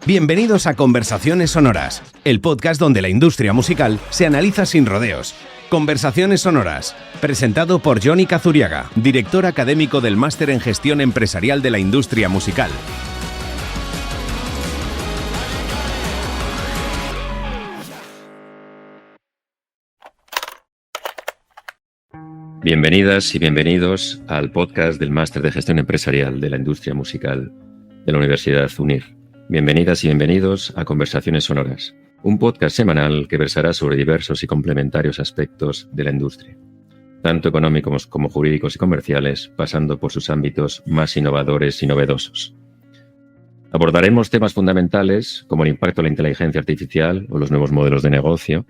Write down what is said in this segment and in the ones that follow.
Bienvenidos a Conversaciones Sonoras, el podcast donde la industria musical se analiza sin rodeos. Conversaciones Sonoras, presentado por Johnny Kazuriaga, director académico del Máster en Gestión Empresarial de la Industria Musical. Bienvenidas y bienvenidos al podcast del Máster de Gestión Empresarial de la Industria Musical de la Universidad UNIR. Bienvenidas y bienvenidos a Conversaciones Sonoras, un podcast semanal que versará sobre diversos y complementarios aspectos de la industria, tanto económicos como jurídicos y comerciales, pasando por sus ámbitos más innovadores y novedosos. Abordaremos temas fundamentales como el impacto de la inteligencia artificial o los nuevos modelos de negocio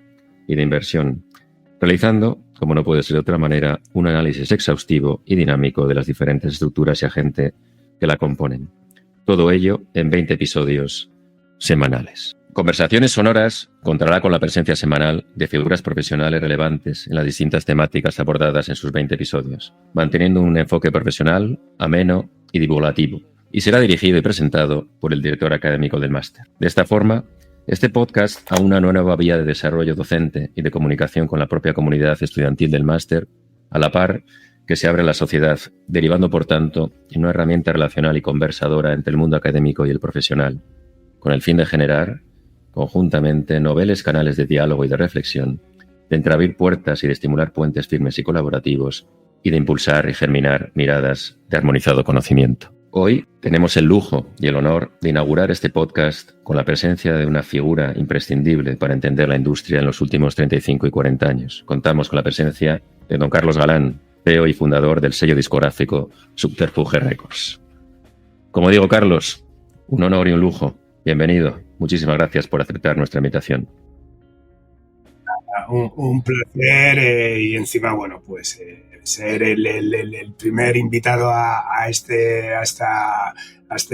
y de inversión, realizando, como no puede ser de otra manera, un análisis exhaustivo y dinámico de las diferentes estructuras y agentes que la componen. Todo ello en 20 episodios semanales. Conversaciones Sonoras contará con la presencia semanal de figuras profesionales relevantes en las distintas temáticas abordadas en sus 20 episodios, manteniendo un enfoque profesional, ameno y divulgativo, y será dirigido y presentado por el director académico del máster. De esta forma, este podcast aúna una nueva vía de desarrollo docente y de comunicación con la propia comunidad estudiantil del máster, a la par que se abre a la sociedad, derivando, por tanto, en una herramienta relacional y conversadora entre el mundo académico y el profesional, con el fin de generar, conjuntamente, noveles canales de diálogo y de reflexión, de entreabrir puertas y de estimular puentes firmes y colaborativos, y de impulsar y germinar miradas de armonizado conocimiento. Hoy tenemos el lujo y el honor de inaugurar este podcast con la presencia de una figura imprescindible para entender la industria en los últimos 35 y 40 años. Contamos con la presencia de don Carlos Galán, CEO y fundador del sello discográfico Subterfuge Records. Como digo, Carlos, un honor y un lujo. Bienvenido. Muchísimas gracias por aceptar nuestra invitación. Un placer y encima, bueno, pues ser el primer invitado a este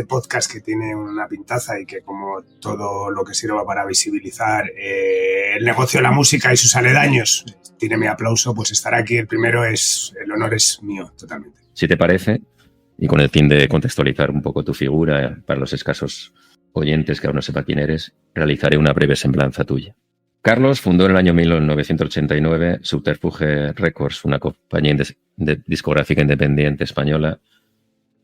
podcast que tiene una pintaza y que, como todo lo que sirva para visibilizar el negocio de la música y sus aledaños, tiene mi aplauso, pues estar aquí el honor es mío totalmente. Si te parece, y con el fin de contextualizar un poco tu figura para los escasos oyentes que aún no sepa quién eres, realizaré una breve semblanza tuya. Carlos fundó en el año 1989 Subterfuge Records, una compañía discográfica independiente española,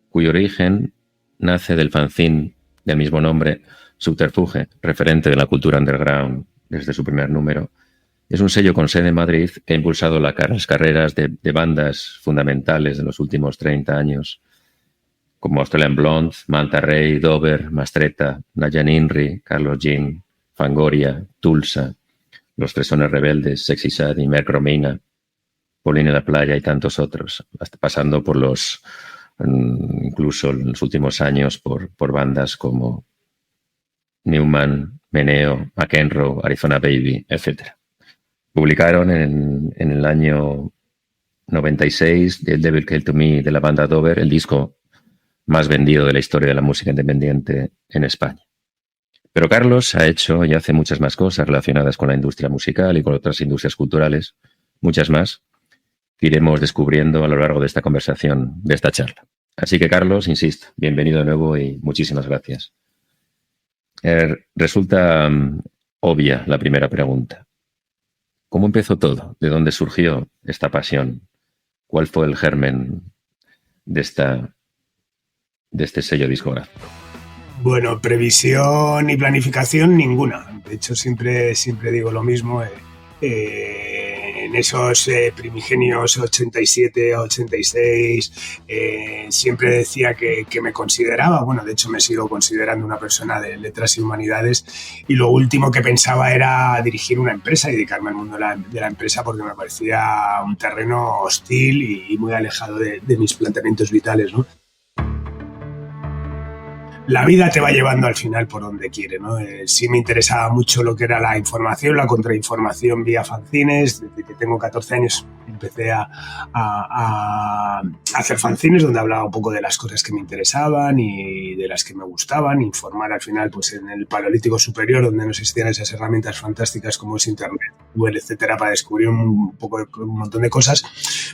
cuyo origen nace del fanzine del mismo nombre, Subterfuge, referente de la cultura underground desde su primer número. Es un sello con sede en Madrid que ha impulsado las carreras de bandas fundamentales de los últimos 30 años, como Australian Blonde, Manta Ray, Dover, Mastretta, Nayan Inri, Carlos Jean, Fangoria, Tulsa, Los Fresones Rebeldes, Sexy Sad y Mercromina, Paulina la Playa y tantos otros, hasta pasando por incluso en los últimos años, por bandas como Newman, Meneo, McEnroe, Arizona Baby, etc. Publicaron en el año 96 The Devil Came to Me de la banda Dover, el disco más vendido de la historia de la música independiente en España. Pero Carlos ha hecho y hace muchas más cosas relacionadas con la industria musical y con otras industrias culturales, muchas más, que iremos descubriendo a lo largo de esta conversación, de esta charla. Así que, Carlos, insisto, bienvenido de nuevo y muchísimas gracias. Resulta obvia la primera pregunta. ¿Cómo empezó todo? ¿De dónde surgió esta pasión? ¿Cuál fue el germen de este sello discográfico? Bueno, previsión y planificación ninguna. De hecho, siempre digo lo mismo. En esos primigenios 87, 86, siempre decía que me consideraba, bueno, de hecho me sigo considerando una persona de letras y humanidades, y lo último que pensaba era dirigir una empresa y dedicarme al mundo de la empresa, porque me parecía un terreno hostil y muy alejado de mis planteamientos vitales, ¿no? La vida te va llevando al final por donde quiere, ¿no? Sí me interesaba mucho lo que era la información, la contrainformación vía fanzines. Desde que tengo 14 años empecé a hacer fanzines donde hablaba un poco de las cosas que me interesaban y de las que me gustaban. Informar al final, pues en el Paleolítico Superior, donde no existían esas herramientas fantásticas como es Internet, Google, etcétera, para descubrir un montón de cosas,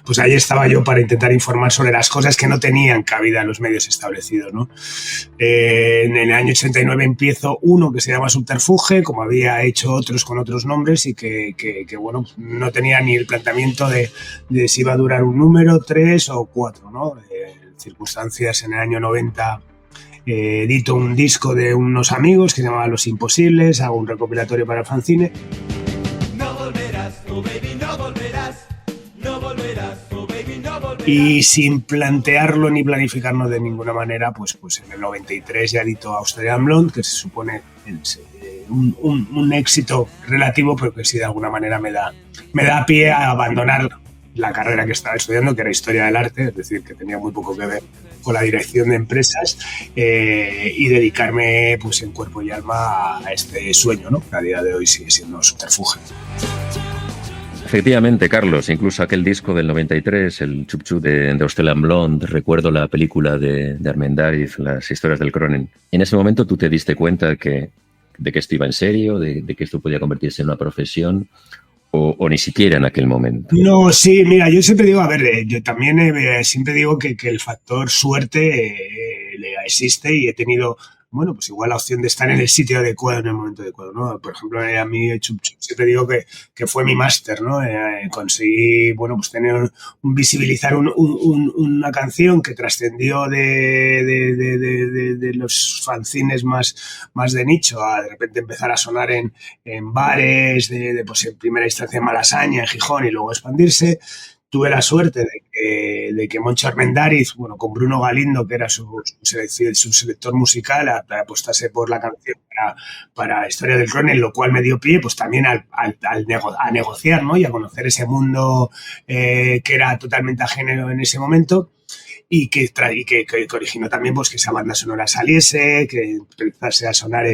pues ahí estaba yo para intentar informar sobre las cosas que no tenían cabida en los medios establecidos, ¿no? En el año 89 empiezo uno que se llama Subterfuge, como había hecho otros con otros nombres y que bueno, no tenía ni el planteamiento de si iba a durar un número, 3 o 4, ¿no? Circunstancias, en el año 90 edito un disco de unos amigos que se llamaba Los Imposibles, hago un recopilatorio para el fanzine. No volverás, oh baby, no volverás, no volverás, oh baby, no volverás. Y sin plantearlo ni planificarlo de ninguna manera, pues en el 93 ya edito Australian Blonde, que se supone un éxito relativo, pero que sí de alguna manera me da pie a abandonar la carrera que estaba estudiando, que era Historia del Arte, es decir, que tenía muy poco que ver con la dirección de empresas, y dedicarme pues en cuerpo y alma a este sueño, ¿no? Que a día de hoy sigue siendo Subterfuge. Efectivamente, Carlos, incluso aquel disco del 93, el Chup Chup de Australian Blonde, recuerdo la película de Armendáriz, Las historias del Cronen. En ese momento tú te diste cuenta de que esto iba en serio, de que esto podía convertirse en una profesión, o ni siquiera en aquel momento. No, sí, mira, yo siempre digo, a ver, yo también siempre digo que el factor suerte existe y he tenido, bueno, pues igual la opción de estar en el sitio adecuado en el momento adecuado, ¿no? Por ejemplo, a mí siempre digo que fue mi máster, ¿no? Conseguí, bueno, pues tener visibilizar una canción que trascendió de los fanzines más de nicho a de repente empezar a sonar en bares, pues en primera instancia en Malasaña, en Gijón y luego expandirse. Tuve la suerte de que Moncho Armendáriz, bueno, con Bruno Galindo, que era su selector musical, apostase por la canción para Historia del Cronen, lo cual me dio pie pues también a negociar, ¿no? Y a conocer ese mundo que era totalmente ajeno en ese momento. Y que originó también pues que esa banda sonora saliese, que empezase a sonar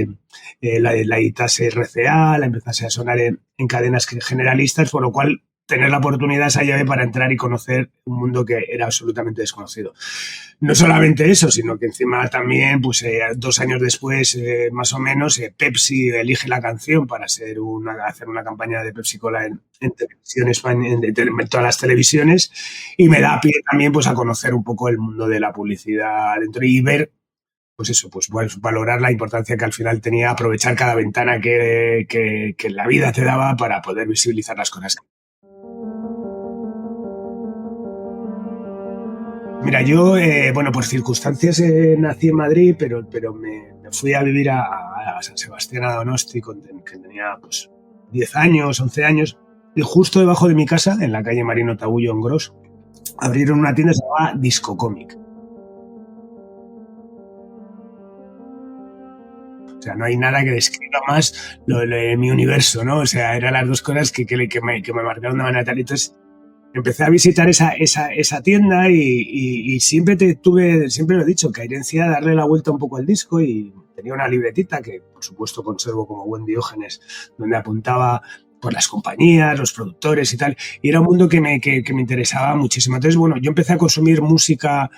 la editase RCA, la empezase a sonar en cadenas generalistas, por lo cual tener la oportunidad, esa llave para entrar y conocer un mundo que era absolutamente desconocido. No solamente eso, sino que encima también, pues 2 años después, más o menos, Pepsi elige la canción para hacer una campaña de Pepsi Cola en televisión en todas las televisiones, y me da pie también pues a conocer un poco el mundo de la publicidad dentro y ver, pues eso, pues valorar la importancia que al final tenía aprovechar cada ventana que la vida te daba para poder visibilizar las cosas. Mira, yo, bueno, por circunstancias nací en Madrid, pero me fui a vivir a San Sebastián, a Donosti, que tenía pues 10 años, 11 años, y justo debajo de mi casa, en la calle Marino Taullo, en Gros, abrieron una tienda que se llamaba Disco Cómic. O sea, no hay nada que describa más lo de mi universo, ¿no? O sea, eran las dos cosas que me marcaron de manera tal. Entonces, empecé a visitar esa tienda y siempre lo he dicho, que herencia darle la vuelta un poco al disco, y tenía una libretita que, por supuesto, conservo como buen Diógenes, donde apuntaba por las compañías, los productores y tal, y era un mundo que me interesaba muchísimo. Entonces, bueno, yo empecé a consumir música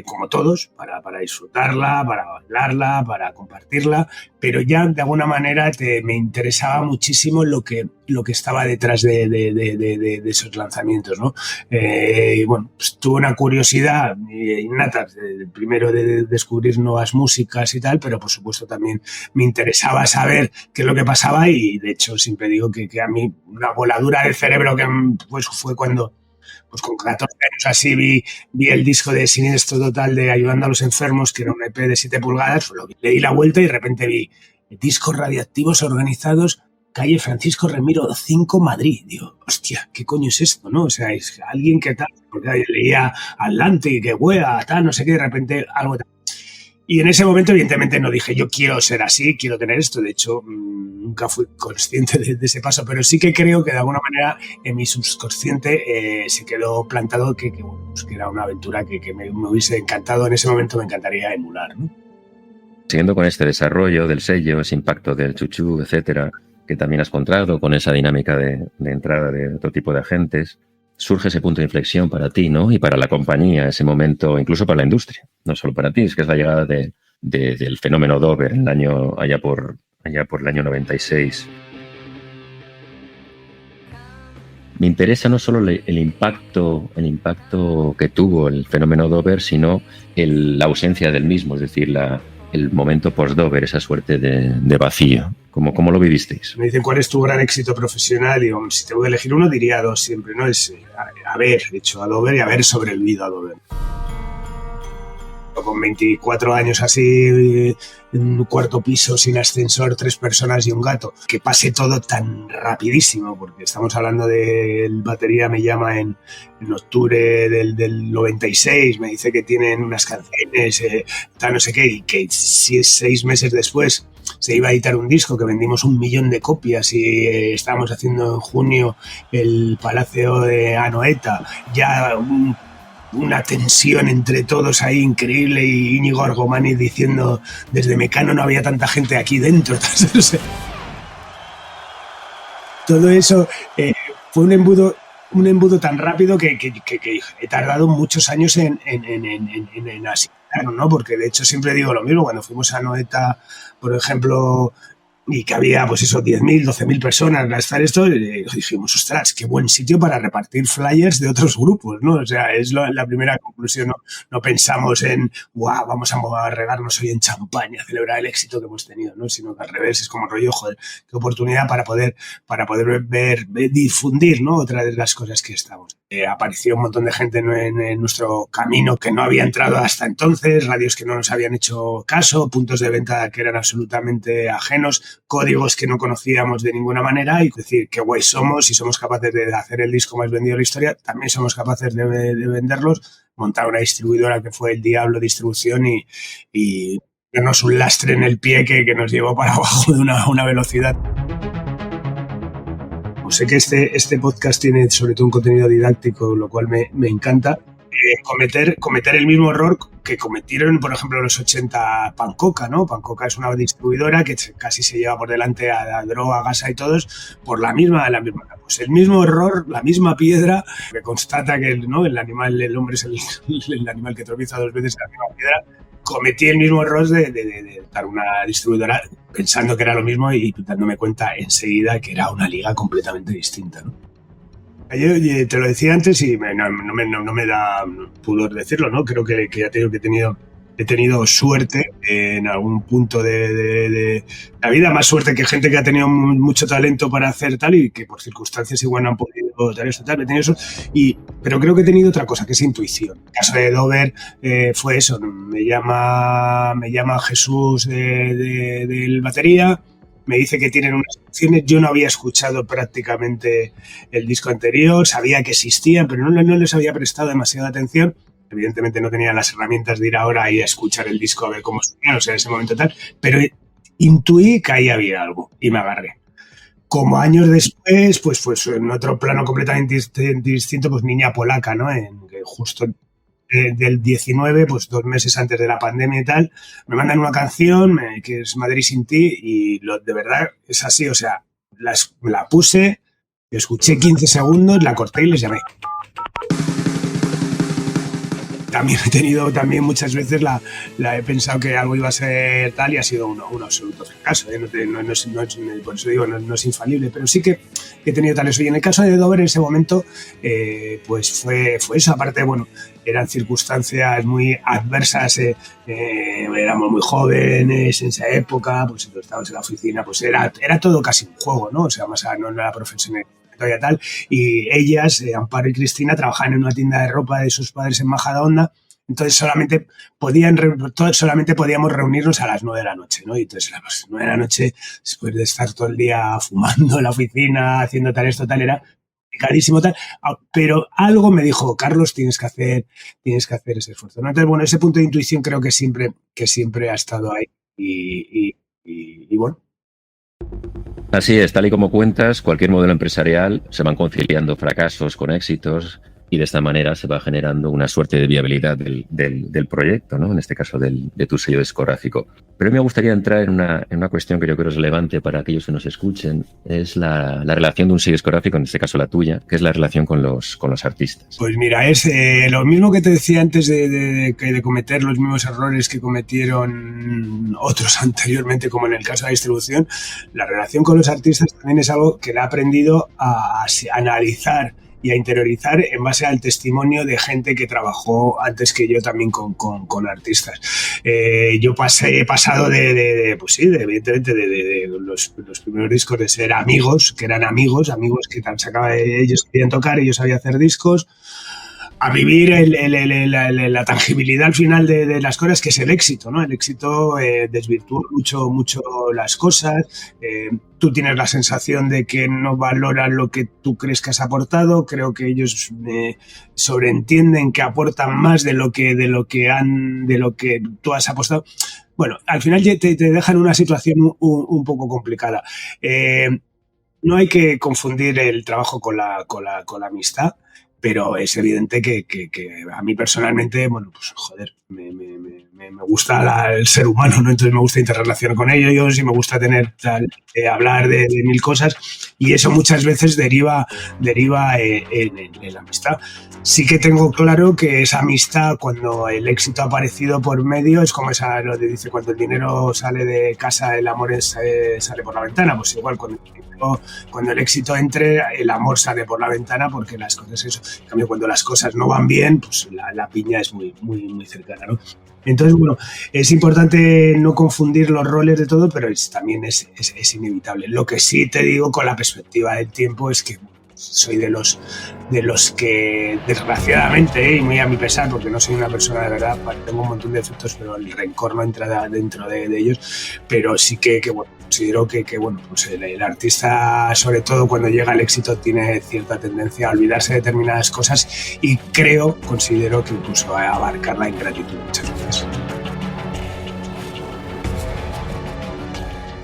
como todos, para disfrutarla, para bailarla, para compartirla, pero ya de alguna manera me interesaba muchísimo lo que estaba detrás de esos lanzamientos, ¿no? Y bueno, pues tuve una curiosidad innata, primero de descubrir nuevas músicas y tal, pero por supuesto también me interesaba saber qué es lo que pasaba, y de hecho siempre digo que a mí una voladura del cerebro que pues fue cuando, pues con 14 años así vi el disco de Siniestro Total de Ayudando a los Enfermos, que era un EP de 7 pulgadas, le di la vuelta y de repente vi discos radioactivos organizados, calle Francisco Remiro 5, Madrid. Digo, hostia, ¿qué coño es esto, no? O sea, es alguien que tal, porque leía Atlante, que huea, tal, no sé qué, de repente algo tal. Y en ese momento, evidentemente, no dije, yo quiero ser así, quiero tener esto. De hecho, nunca fui consciente de ese paso, pero sí que creo que de alguna manera en mi subconsciente se quedó plantado que era una aventura que me hubiese encantado, en ese momento me encantaría emular, ¿no? Siguiendo con este desarrollo del sello, ese impacto del chuchú, etcétera, que también has encontrado con esa dinámica de entrada de otro tipo de agentes, surge ese punto de inflexión para ti, ¿no? Y para la compañía, ese momento, incluso para la industria, no solo para ti, es que es la llegada del fenómeno Dover allá por el año 96. Me interesa no solo el impacto que tuvo el fenómeno Dover, sino la ausencia del mismo, es decir, el momento post-Dover, esa suerte de vacío. ¿Cómo lo vivisteis? Me dicen, ¿cuál es tu gran éxito profesional? Y digo, si te voy a elegir uno, diría dos siempre, ¿no? Es haber hecho a Dover y haber sobrevivido a Dover. Con 24 años así, en un cuarto piso, sin ascensor, 3 personas y un gato. Que pase todo tan rapidísimo, porque estamos hablando del batería, me llama en octubre del 96, me dice que tienen unas canciones, tal no sé qué, y que 6 meses después se iba a editar un disco, que vendimos 1 millón de copias y estábamos haciendo en junio el Palacio de Anoeta, ya una tensión entre todos ahí increíble, y Íñigo Argomani diciendo desde Mecano no había tanta gente aquí dentro. Todo eso fue un embudo tan rápido que he tardado muchos años en asimilarlo, ¿no? Porque de hecho siempre digo lo mismo, cuando fuimos a Anoeta, por ejemplo, y que había, pues eso, 10.000, 12.000 personas a estar esto, dijimos, ostras, qué buen sitio para repartir flyers de otros grupos, ¿no? O sea, es la primera conclusión, ¿no? No pensamos en, wow, vamos a regarnos hoy en champaña, a celebrar el éxito que hemos tenido, ¿no? Sino que al revés, es como rollo, joder, qué oportunidad para poder difundir, ¿no? Otra de las cosas que estamos. Apareció un montón de gente en nuestro camino que no había entrado hasta entonces, radios que no nos habían hecho caso, puntos de venta que eran absolutamente ajenos, códigos que no conocíamos de ninguna manera, y decir qué guay somos, y somos capaces de hacer el disco más vendido de la historia, también somos capaces de venderlos, montar una distribuidora que fue el Diablo Distribución y darnos un lastre en el pie que nos llevó para abajo de una velocidad. Sé que este podcast tiene sobre todo un contenido didáctico, lo cual me encanta. Cometer el mismo error que cometieron, por ejemplo, en los 80 Pancoca, ¿no? Pancoca es una distribuidora que casi se lleva por delante a Droga, a Gasa y todos por la misma. Pues el mismo error, la misma piedra, que constata que el hombre es el animal que tropieza 2 veces en la misma piedra. Cometí el mismo error de dar una distribuidora pensando que era lo mismo y dándome cuenta enseguida que era una liga completamente distinta, ¿no? Yo te lo decía antes y no me da pudor decirlo, ¿no? Creo que ya te digo que he tenido suerte en algún punto de la vida, más suerte que gente que ha tenido mucho talento para hacer tal y que por circunstancias igual no han podido dar esto tal. He tenido eso, pero creo que he tenido otra cosa, que es intuición. En el caso de Dover fue eso, me llama Jesús del batería, me dice que tienen unas canciones, yo no había escuchado prácticamente el disco anterior, sabía que existían, pero no les había prestado demasiada atención. Evidentemente no tenía las herramientas de ir ahora y a escuchar el disco a ver cómo sonía, o sea, en ese momento tal, pero intuí que ahí había algo y me agarré. Como años después, pues en otro plano completamente distinto, pues Niña Polaca, ¿no? Justo del 19, pues 2 meses antes de la pandemia y tal, me mandan una canción que es Madrid sin ti y de verdad es así, o sea, la puse, escuché 15 segundos, la corté y les llamé. También he tenido muchas veces he pensado que algo iba a ser tal y ha sido un absoluto fracaso, ¿eh? Por eso digo, no es infalible, pero sí que he tenido tal eso. Y en el caso de Dover, en ese momento, pues fue eso. Aparte, bueno, eran circunstancias muy adversas, éramos muy jóvenes en esa época, pues estábamos en la oficina, pues era todo casi un juego, ¿no? O sea, más no era profesional. Tal, y ellas, Amparo y Cristina, trabajaban en una tienda de ropa de sus padres en Majadahonda, entonces solamente podíamos reunirnos a las 9 de la noche, ¿no? Y entonces a las 9 de la noche, después de estar todo el día fumando en la oficina, haciendo tal, era carísimo tal, pero algo me dijo, Carlos, tienes que hacer ese esfuerzo, ¿no? Entonces, bueno, ese punto de intuición creo que siempre ha estado ahí y bueno. Así es, tal y como cuentas, cualquier modelo empresarial se van conciliando fracasos con éxitos y de esta manera se va generando una suerte de viabilidad del proyecto, ¿no? En este caso de tu sello discográfico. Pero me gustaría entrar en una cuestión que yo creo es relevante para aquellos que nos escuchen, es la relación de un sello discográfico, en este caso la tuya, que es la relación con los artistas. Pues mira, es lo mismo que te decía antes de cometer los mismos errores que cometieron otros anteriormente, como en el caso de la distribución. La relación con los artistas también es algo que le he aprendido a analizar y a interiorizar en base al testimonio de gente que trabajó antes que yo también con artistas. Yo he pasado pues sí, evidentemente de los primeros discos de ser amigos, que eran amigos que ellos querían tocar, ellos sabían hacer discos, a vivir la tangibilidad al final de las cosas, que es el éxito, ¿no? El éxito desvirtúa mucho las cosas. Tú tienes la sensación de que no valoran lo que tú crees que has aportado. Creo que ellos sobreentienden que aportan más de lo que tú has apostado. Bueno, al final te dejan en una situación un poco complicada. No hay que confundir el trabajo con la amistad. Pero es evidente que a mí personalmente, bueno, pues joder, me gusta el ser humano, ¿no? Entonces me gusta interrelacionar con ellos y me gusta hablar de mil cosas, y eso muchas veces deriva en la amistad. Sí que tengo claro que esa amistad, cuando el éxito ha aparecido por medio, es como lo que dice, cuando el dinero sale de casa, el amor sale por la ventana. Pues igual, cuando el éxito entre, el amor sale por la ventana, porque las cosas eso. En cambio, cuando las cosas no van bien, pues la piña es muy cercana, ¿no? Entonces, bueno, es importante no confundir los roles de todo, pero también es inevitable. Lo que sí te digo con la perspectiva del tiempo es que soy de los que, desgraciadamente, y muy a mi pesar, porque no soy una persona de verdad, tengo un montón de defectos, pero el rencor no entra dentro de ellos, pero sí que bueno, considero que bueno, pues el artista, sobre todo cuando llega al éxito, tiene cierta tendencia a olvidarse de determinadas cosas, y considero que incluso a abarcar la ingratitud muchas veces.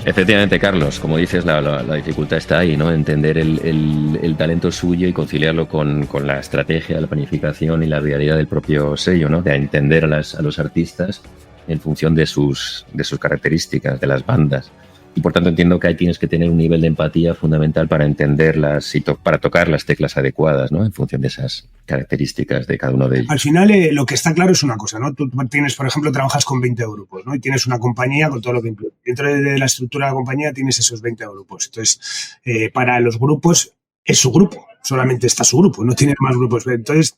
Efectivamente, Carlos, como dices, la dificultad está ahí, ¿no? Entender el talento suyo y conciliarlo con la estrategia, la planificación y la realidad del propio sello, ¿no? De entender a los artistas en función de sus características, de las bandas. Y por tanto entiendo que ahí tienes que tener un nivel de empatía fundamental para entenderlas y para tocar las teclas adecuadas, ¿no? En función de esas características de cada uno de ellos. Al final, lo que está claro es una cosa, ¿no? Tú tienes, por ejemplo, trabajas con 20 grupos, ¿no? Y tienes una compañía con todo lo que implica. Dentro de la estructura de la compañía tienes esos 20 grupos. Entonces, para los grupos es su grupo, solamente está su grupo, no tiene más grupos. Entonces,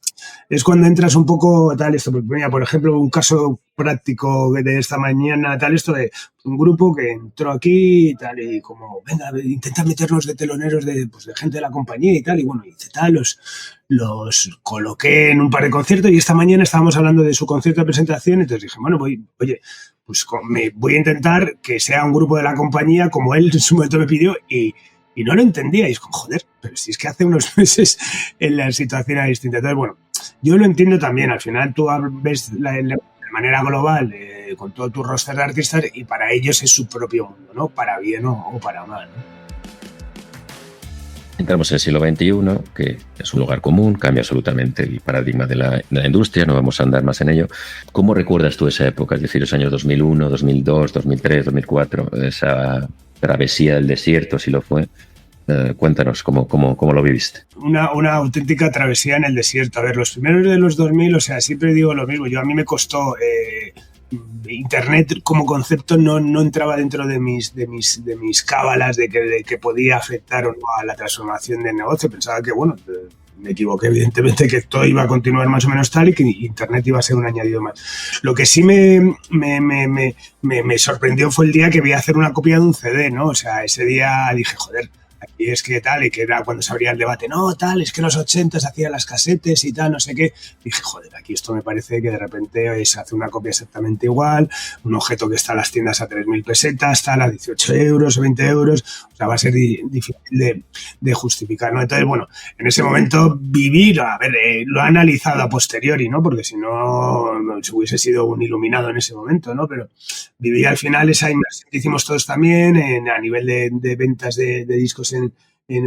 es cuando entras un poco tal esto. Mira, por ejemplo, un caso práctico de esta mañana, tal esto de un grupo que entró aquí y tal, y como, venga, intenta meternos de teloneros de gente de la compañía y tal, y bueno, y tal, los coloqué en un par de conciertos, y esta mañana estábamos hablando de su concierto de presentación, entonces dije, bueno, voy a intentar que sea un grupo de la compañía como él en su momento me pidió, y no lo entendía, y es como, joder, pero si es que hace unos meses en la situación era distinta. Entonces, bueno, yo lo entiendo también. Al final tú ves de manera global con todo tu roster de artistas, y para ellos es su propio mundo, ¿no? Para bien o para mal, ¿no? Entramos en el siglo XXI, que es un lugar común, cambia absolutamente el paradigma de la industria, no vamos a andar más en ello. ¿Cómo recuerdas tú esa época? Es decir, los años 2001, 2002, 2003, 2004, esa travesía del desierto, si lo fue. Cuéntanos cómo lo viviste. Una auténtica travesía en el desierto. A ver, los primeros de los 2000, o sea, siempre digo lo mismo. A mí me costó... Internet como concepto no entraba dentro de mis cábalas de que podía afectar o no a la transformación del negocio. Pensaba que, bueno, me equivoqué, evidentemente, que todo iba a continuar más o menos tal y que Internet iba a ser un añadido más. Lo que sí me sorprendió fue el día que vi a hacer una copia de un CD, ¿no? O sea, ese día dije, joder, aquí es que tal, y que era cuando se abría el debate, no, tal, es que en los 80 se hacían las casetes y tal, no sé qué. Dije, joder, aquí esto me parece que de repente se hace una copia exactamente igual, un objeto que está en las tiendas a 3.000 pesetas, tal, a 18 euros o 20 euros, o sea, va a ser difícil de justificar, ¿no? Entonces, bueno, en ese momento vivir, a ver, lo he analizado a posteriori, ¿no? Porque si no, hubiese sido un iluminado en ese momento, ¿no? Pero viví al final esa inversión que hicimos todos también a nivel de ventas de discos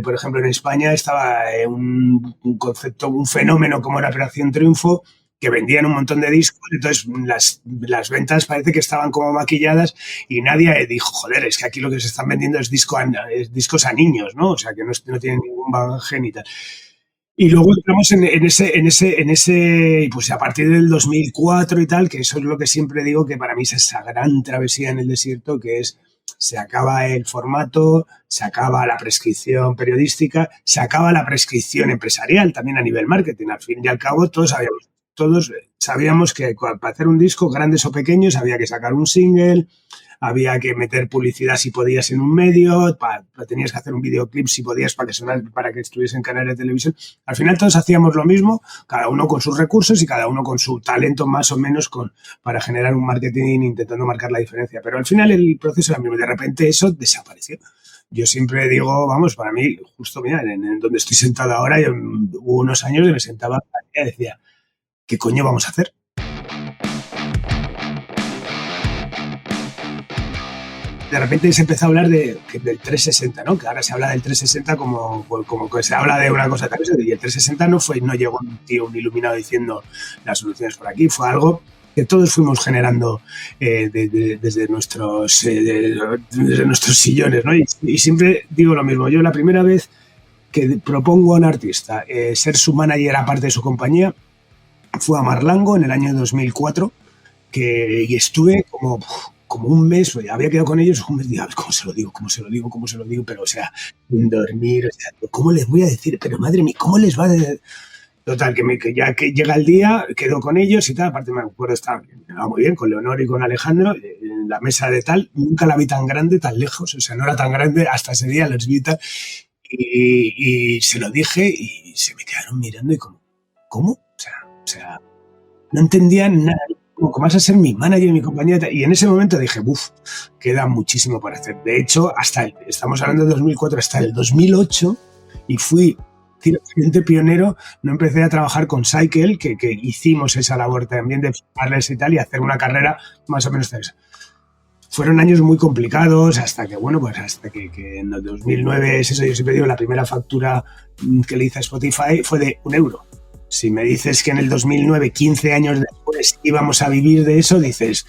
por ejemplo, en España estaba un concepto, un fenómeno como era Operación Triunfo, que vendían un montón de discos, entonces las ventas parece que estaban como maquilladas y nadie dijo, joder, es que aquí lo que se están vendiendo es discos a niños, ¿no? O sea, que no tienen ningún bagaje ni tal. Y luego entramos en ese, pues a partir del 2004 y tal, que eso es lo que siempre digo, que para mí es esa gran travesía en el desierto, que es, se acaba el formato, se acaba la prescripción periodística, se acaba la prescripción empresarial también a nivel marketing. Al fin y al cabo, todos sabíamos que para hacer un disco, grandes o pequeños, había que sacar un single, había que meter publicidad si podías en un medio, tenías que hacer un videoclip si podías para que estuviese en canales de televisión. Al final todos hacíamos lo mismo, cada uno con sus recursos y cada uno con su talento más o menos para generar un marketing intentando marcar la diferencia. Pero al final el proceso era el mismo. De repente eso desapareció. Yo siempre digo, vamos, para mí, justo mira, en donde estoy sentado ahora, hubo unos años que me sentaba y decía, ¿qué coño vamos a hacer? De repente se empezó a hablar del 360, ¿no? Que ahora se habla del 360 como que se habla de una cosa tan... Y el 360 no llegó un tío, un iluminado diciendo las soluciones por aquí. Fue algo que todos fuimos generando desde nuestros sillones, ¿no? Y siempre digo lo mismo. Yo la primera vez que propongo a un artista ser su manager aparte de su compañía fue a Marlango en el año 2004, y estuve como un mes, había quedado con ellos un mes, digo, ¿cómo se lo digo? Pero, o sea, sin dormir, o sea, ¿cómo les voy a decir? Pero madre mía, ¿cómo les va a decir? Total, que ya que llega el día, quedo con ellos y tal, aparte me acuerdo estar muy bien con Leonor y con Alejandro, en la mesa de tal, nunca la vi tan grande, tan lejos, o sea, no era tan grande, hasta ese día los vi tal, y se lo dije y se me quedaron mirando y como, ¿cómo? O sea, no entendían nada. ¿Cómo vas a ser mi manager y mi compañía? Y en ese momento dije, queda muchísimo por hacer. De hecho, estamos hablando de 2004, hasta el 2008, y fui cliente pionero, no empecé a trabajar con Cycle, que hicimos esa labor también de formarles y tal, y hacer una carrera más o menos de eso. Fueron años muy complicados hasta que en el 2009, es eso, yo siempre digo, la primera factura que le hice a Spotify fue de €1. Si me dices que en el 2009, 15 años después, íbamos a vivir de eso, dices,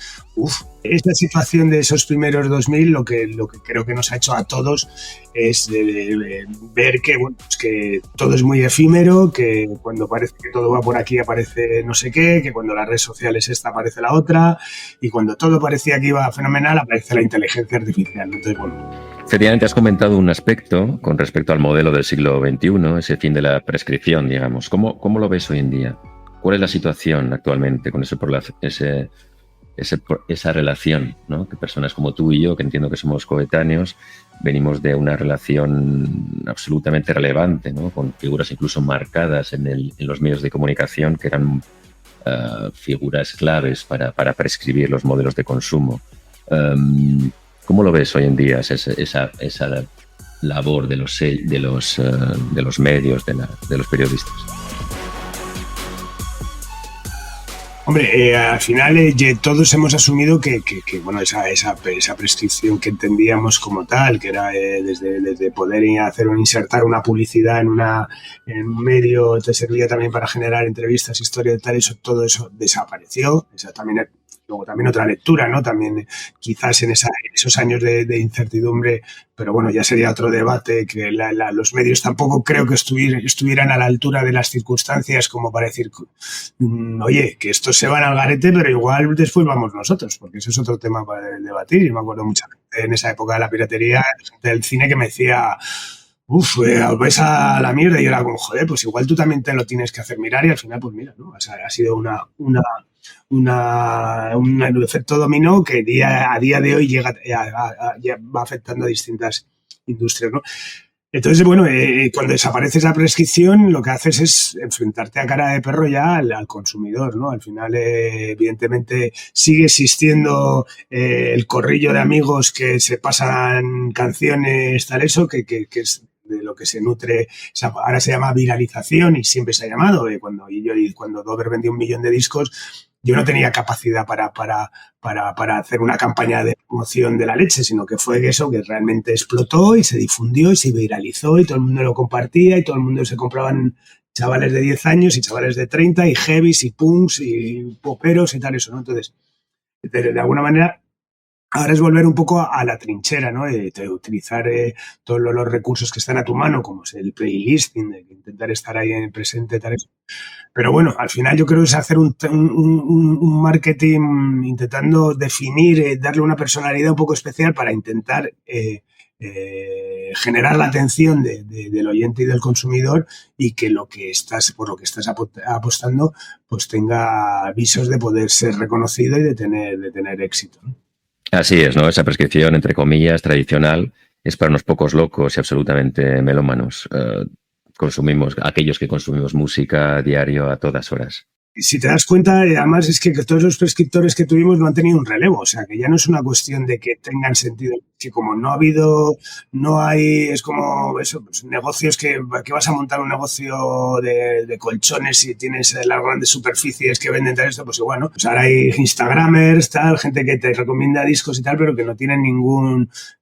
esta situación de esos primeros 2000, lo que creo que nos ha hecho a todos es ver que todo es muy efímero, que cuando parece que todo va por aquí aparece no sé qué, que cuando las redes sociales esta aparece la otra, y cuando todo parecía que iba fenomenal aparece la inteligencia artificial. Entonces, Efectivamente, has comentado un aspecto con respecto al modelo del siglo XXI, ese fin de la prescripción, digamos. ¿Cómo lo ves hoy en día? ¿Cuál es la situación actualmente con esa relación, ¿no? Que personas como tú y yo, que entiendo que somos coetáneos, venimos de una relación absolutamente relevante, ¿no? Con figuras incluso marcadas en los medios de comunicación que eran figuras claves para prescribir los modelos de consumo. ¿Cómo lo ves hoy en día esa labor de los medios, de los periodistas? Hombre, al final todos hemos asumido que esa prescripción que entendíamos como tal, que era desde poder insertar una publicidad en un medio, te servía también para generar entrevistas, historias y tal, todo eso desapareció. Luego también otra lectura, ¿no? También quizás en esos años de incertidumbre, pero bueno, ya sería otro debate, que los medios tampoco creo que estuvieran a la altura de las circunstancias como para decir, oye, que estos se van al garete, pero igual después vamos nosotros, porque eso es otro tema para debatir. Yo me acuerdo mucha gente en esa época de la piratería, gente del cine que me decía, ves a la mierda, y yo era como, joder, pues igual tú también te lo tienes que hacer mirar, y al final, pues mira, ¿no? O sea, ha sido un efecto dominó que a día de hoy ya va afectando a distintas industrias, ¿no? Entonces, bueno, cuando desaparece esa prescripción, lo que haces es enfrentarte a cara de perro ya al consumidor, ¿no? Al final, evidentemente, sigue existiendo el corrillo de amigos que se pasan canciones, tal eso, que es de lo que se nutre, ahora se llama viralización y siempre se ha llamado. Cuando Dover vendió 1 millón de discos, yo no tenía capacidad para hacer una campaña de promoción de la leche, sino que fue eso que realmente explotó y se difundió y se viralizó y todo el mundo lo compartía y todo el mundo se compraban chavales de 10 años y chavales de 30 y heavies y punks y poperos y tal eso, ¿no? Entonces, de alguna manera, ahora es volver un poco a la trinchera, ¿no? De utilizar todos los recursos que están a tu mano, como es el playlisting, de intentar estar ahí en presente, tal eso. Pero bueno, al final yo creo que es hacer un marketing intentando definir, darle una personalidad un poco especial para intentar generar la atención del oyente y del consumidor y que por lo que estás apostando pues tenga visos de poder ser reconocido y de tener éxito, ¿no? Así es, ¿no? Esa prescripción, entre comillas, tradicional, es para unos pocos locos y absolutamente melómanos. Aquellos que consumimos música a diario a todas horas. Si te das cuenta, además es que todos los prescriptores que tuvimos no han tenido un relevo, o sea, que ya no es una cuestión de que tengan sentido, que como no hay, es como eso, pues negocios que vas a montar un negocio de colchones y tienes las grandes superficies que venden tal esto, pues igual, ¿no? Pues ahora hay Instagramers, tal, gente que te recomienda discos y tal, pero que no tienen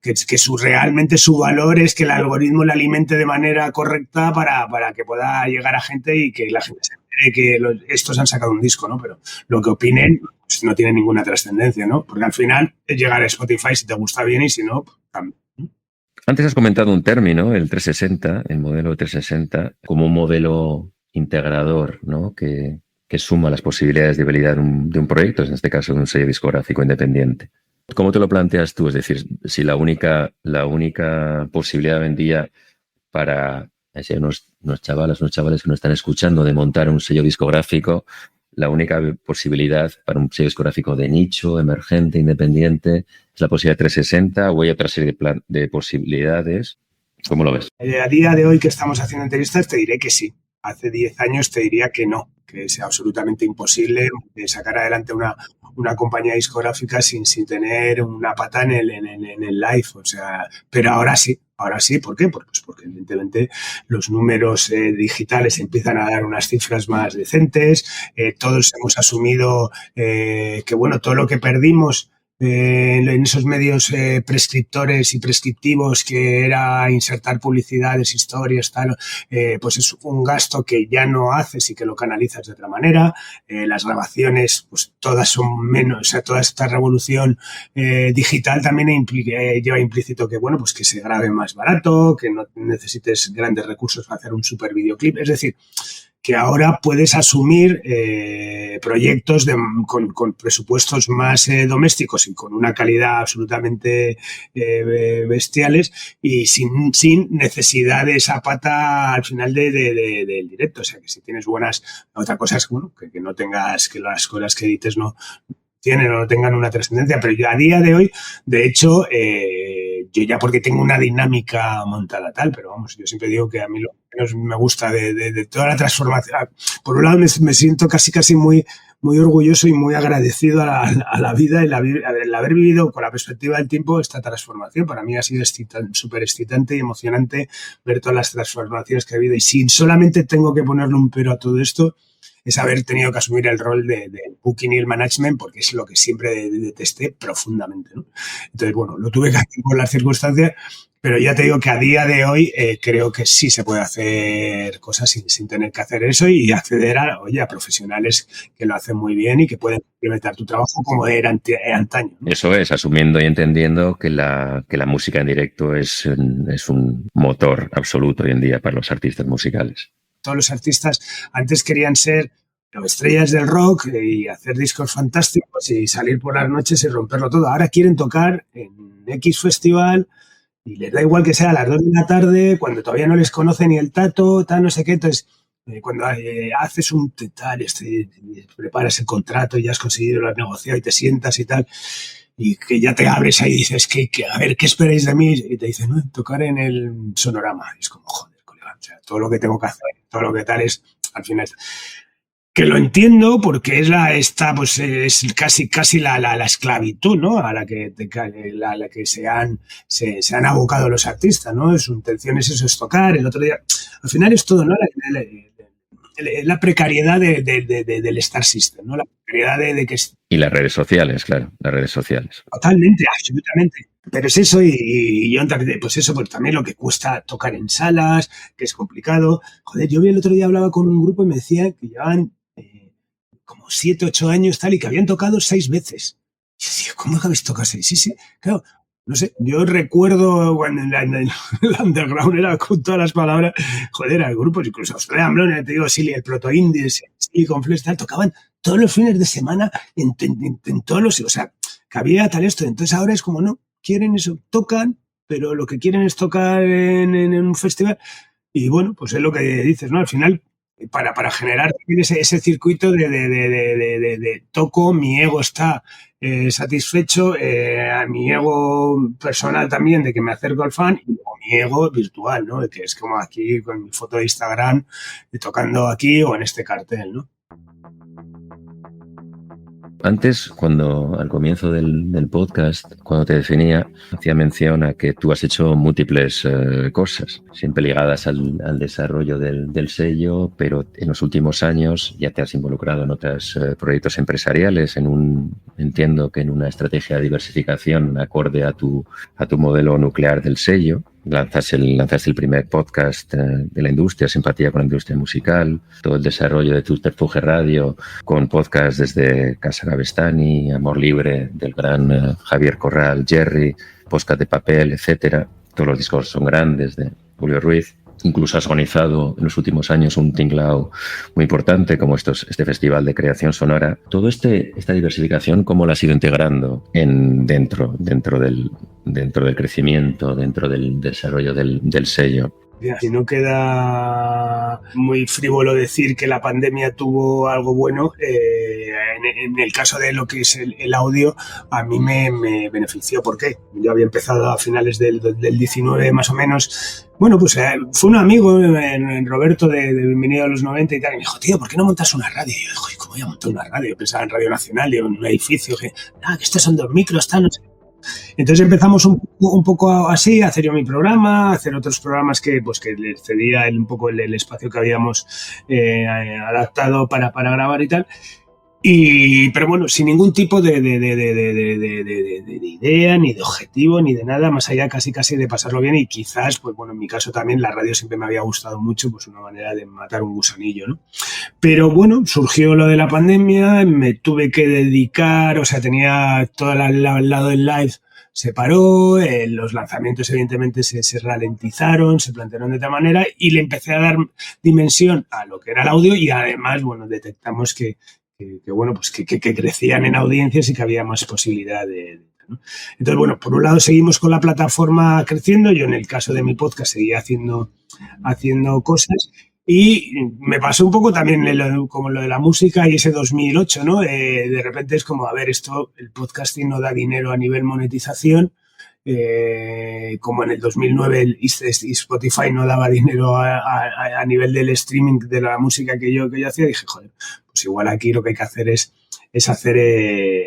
que realmente su valor es que el algoritmo le alimente de manera correcta para que pueda llegar a gente y que la gente se que estos han sacado un disco, ¿no? Pero lo que opinen pues, no tiene ninguna trascendencia, ¿no? Porque al final es llegar a Spotify si te gusta bien y si no, pues, también. Antes has comentado un término, el 360, el modelo 360, como un modelo integrador, ¿no? Que suma las posibilidades de viabilidad de un proyecto, en este caso de un sello discográfico independiente. ¿Cómo te lo planteas tú? Es decir, si la única posibilidad hoy en día para unos chavales que nos están escuchando de montar un sello discográfico, la única posibilidad para un sello discográfico de nicho, emergente, independiente, es la posibilidad 360 o hay otra serie de posibilidades. ¿Cómo lo ves? A día de hoy que estamos haciendo entrevistas te diré que sí. Hace 10 años te diría que no, que es absolutamente imposible sacar adelante una compañía discográfica sin tener una pata en el live. O sea, pero ahora sí, ¿por qué? Pues porque evidentemente los números digitales empiezan a dar unas cifras más decentes, todos hemos asumido que bueno, todo lo que perdimos en esos medios prescriptores y prescriptivos que era insertar publicidades, historias, tal, pues es un gasto que ya no haces y que lo canalizas de otra manera. Las grabaciones, pues todas son menos, o sea, toda esta revolución digital también lleva implícito que, bueno, pues que se grabe más barato, que no necesites grandes recursos para hacer un super videoclip. Es decir, que ahora puedes asumir proyectos con presupuestos más domésticos y con una calidad absolutamente bestiales y sin necesidad de esa pata al final del directo. O sea, que si tienes buenas... Otra cosa es bueno, que no tengas, que las cosas que edites no tienen o no tengan una trascendencia, pero yo a día de hoy, de hecho, yo ya porque tengo una dinámica montada tal, pero vamos, yo siempre digo que a mí lo que menos me gusta de toda la transformación, por un lado me siento casi muy orgulloso y muy agradecido a la vida, el haber vivido con la perspectiva del tiempo esta transformación. Para mí ha sido súper excitante y emocionante ver todas las transformaciones que he vivido y si solamente tengo que ponerle un pero a todo esto, es haber tenido que asumir el rol de booking y el management, porque es lo que siempre detesté profundamente, ¿no? Entonces, bueno, lo tuve que hacer por las circunstancias, pero ya te digo que a día de hoy creo que sí se puede hacer cosas sin tener que hacer eso y acceder a profesionales que lo hacen muy bien y que pueden implementar tu trabajo como era antaño, ¿no? Eso es, asumiendo y entendiendo que la música en directo es un motor absoluto hoy en día para los artistas musicales. Todos los artistas antes querían ser estrellas del rock y hacer discos fantásticos y salir por las noches y romperlo todo. Ahora quieren tocar en X festival y les da igual que sea a las 2 de la tarde, cuando todavía no les conoce ni el tato, tal, no sé qué. Entonces, cuando haces un tal, preparas el contrato y ya has conseguido lo has negociado y te sientas y tal, y que ya te abres ahí y dices, que a ver, ¿qué esperáis de mí? Y te dicen, no, tocar en el Sonorama. Y es como, joder, colega, o sea, todo lo que tengo que hacer, todo lo que tal es, al final... Que lo entiendo porque es casi la esclavitud, ¿no? A la que se han abocado los artistas, ¿no? Su intención es eso, es tocar. El otro día, al final es todo, ¿no? la precariedad del Star System, ¿no? La precariedad de que... Y las redes sociales, claro, las redes sociales. Totalmente, absolutamente. Pero es eso, y yo pues eso, pues también lo que cuesta tocar en salas, que es complicado. Joder, yo el otro día hablaba con un grupo y me decía que llevaban como 7, 8 años tal, y que habían tocado 6 veces. Y yo decía, ¿cómo habéis tocado 6? Sí, claro. No sé, yo recuerdo cuando en el underground era con todas las palabras, joder, hay grupos, incluso Australian Blonde, te digo, el Proto Indies, Silicon Flesh, tal, tocaban todos los fines de semana en todos los, o sea, que había tal esto. Entonces ahora es como, no, quieren eso, tocan, pero lo que quieren es tocar en un festival. Y bueno, pues es lo que dices, ¿no? Al final, para generar ese circuito de toco, mi ego está satisfecho, a mi ego personal también de que me acerco al fan, y luego mi ego virtual, ¿no? Que es como aquí con mi foto de Instagram tocando aquí o en este cartel, ¿no? Antes, cuando al comienzo del podcast, cuando te definía, hacía mención a que tú has hecho múltiples cosas, siempre ligadas al desarrollo del sello, pero en los últimos años ya te has involucrado en otros proyectos empresariales, entiendo que en una estrategia de diversificación acorde a tu modelo nuclear del sello. Lanzaste el primer podcast de la industria, Simpatía con la industria musical, todo el desarrollo de tu Subterfuge Radio con podcasts desde Casa Gavestani, Amor Libre del gran Javier Corral, Jerry, Podcast de Papel, etcétera. Todos los discos son grandes de Julio Ruiz. Incluso has organizado en los últimos años un tinglao muy importante como este festival de creación sonora. Todo esta diversificación, ¿cómo la has ido integrando dentro del crecimiento, dentro del desarrollo del sello? Si no queda muy frívolo decir que la pandemia tuvo algo bueno, en el caso de lo que es el audio, a mí me benefició. ¿Por qué? Yo había empezado a finales del 19 más o menos. Bueno, pues fue un amigo, Roberto, de Bienvenido a los 90 y tal, y me dijo, tío, ¿por qué no montas una radio? Y yo digo, ¿cómo voy a montar una radio? Yo pensaba en Radio Nacional, en un edificio, que estos son 2 micros, tal, no sé. Entonces empezamos un poco así, a hacer yo mi programa, a hacer otros programas que le cedía un poco el espacio que habíamos adaptado para grabar y tal. Pero bueno, sin ningún tipo de idea, ni de objetivo, ni de nada, más allá casi de pasarlo bien. Y quizás, pues bueno, en mi caso también la radio siempre me había gustado mucho, pues una manera de matar un gusanillo, ¿no? Pero bueno, surgió lo de la pandemia, me tuve que dedicar, o sea, tenía todo el lado del live, se paró, los lanzamientos evidentemente se ralentizaron, se plantearon de otra manera, y le empecé a dar dimensión a lo que era el audio, y además, bueno, detectamos que bueno, pues que crecían en audiencias y que había más posibilidad ¿no? Entonces, bueno, por un lado seguimos con la plataforma creciendo. Yo en el caso de mi podcast seguía haciendo cosas, y me pasó un poco también como lo de la música y ese 2008, ¿no? De repente es como, a ver, el podcasting no da dinero a nivel monetización, como en el 2009 Spotify no daba dinero a nivel del streaming de la música que yo hacía. Dije, joder, pues igual aquí lo que hay que hacer es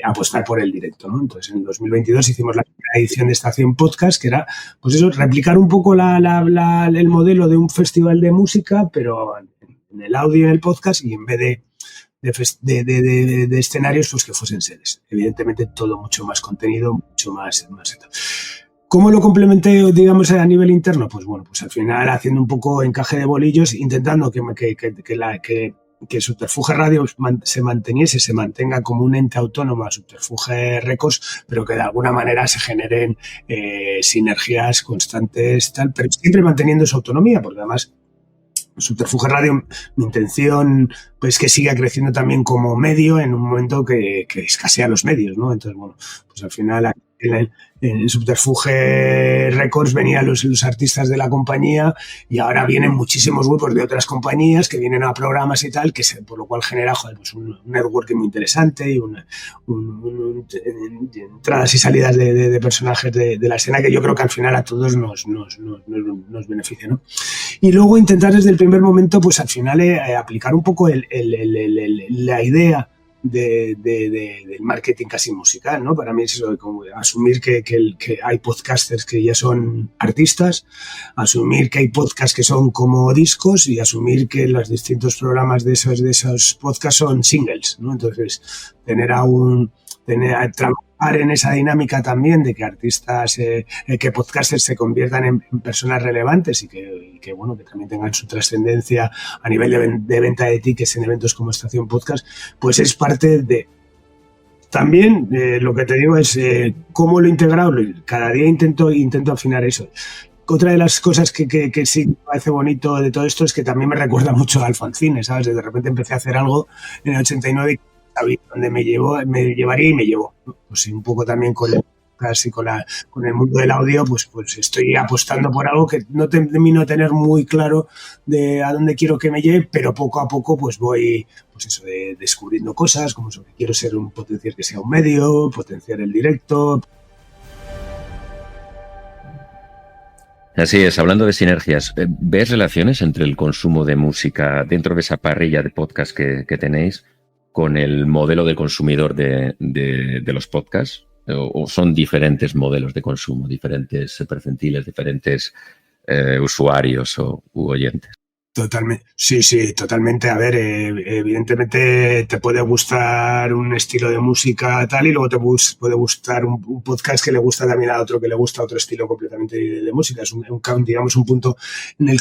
apostar por el directo, ¿no? Entonces en el 2022 hicimos la primera edición de Estación Podcast, que era, pues eso, replicar un poco el modelo de un festival de música, pero en el audio y en el podcast, y en vez de escenarios, pues que fuesen sedes. Evidentemente todo mucho más contenido, mucho más. ¿Cómo lo complementé, digamos, a nivel interno? Pues bueno, pues al final haciendo un poco encaje de bolillos, intentando que Subterfuge Radio se mantenga como un ente autónomo a Subterfuge Records, pero que de alguna manera se generen sinergias constantes, tal, pero siempre manteniendo su autonomía, porque además Subterfuge Radio, mi intención pues que siga creciendo también como medio en un momento que escasean los medios, ¿no? Entonces, bueno, pues al final en Subterfuge Records venían los artistas de la compañía, y ahora vienen muchísimos grupos de otras compañías que vienen a programas y tal, por lo cual genera, joder, pues un networking muy interesante y entradas y salidas de personajes de la escena, que yo creo que al final a todos nos beneficia, ¿no? Y luego intentar desde el primer momento, pues al final aplicar un poco la idea del marketing casi musical, ¿no? Para mí es eso, como asumir que hay podcasters que ya son artistas, asumir que hay podcasts que son como discos y asumir que los distintos programas de esos podcasts son singles, ¿no? Entonces, trabajar en esa dinámica también de que artistas, que podcasters se conviertan en personas relevantes y que bueno, que también tengan su trascendencia a nivel de venta de tickets en eventos como Estación Podcast, pues es parte de... También lo que te digo es cómo lo he integrado, cada día intento afinar eso. Otra de las cosas que sí me parece bonito de todo esto es que también me recuerda mucho al fanzine, ¿sabes? De repente empecé a hacer algo en el 89 donde me llevaría y me llevó, ¿no? Pues sí, un poco también con el mundo del audio, pues estoy apostando por algo que no termino de tener muy claro de a dónde quiero que me lleve, pero poco a poco pues voy, pues eso, descubriendo cosas, como eso, que quiero potenciar que sea un medio, potenciar el directo. Así es, hablando de sinergias, ¿ves relaciones entre el consumo de música dentro de esa parrilla de podcast que tenéis con el modelo de consumidor de los podcasts? ¿O son diferentes modelos de consumo, diferentes percentiles, diferentes usuarios u oyentes? Totalmente, sí, totalmente. A ver, evidentemente te puede gustar un estilo de música tal y luego te puede gustar un podcast que le gusta también a otro que le gusta otro estilo completamente de música. Es digamos un punto en el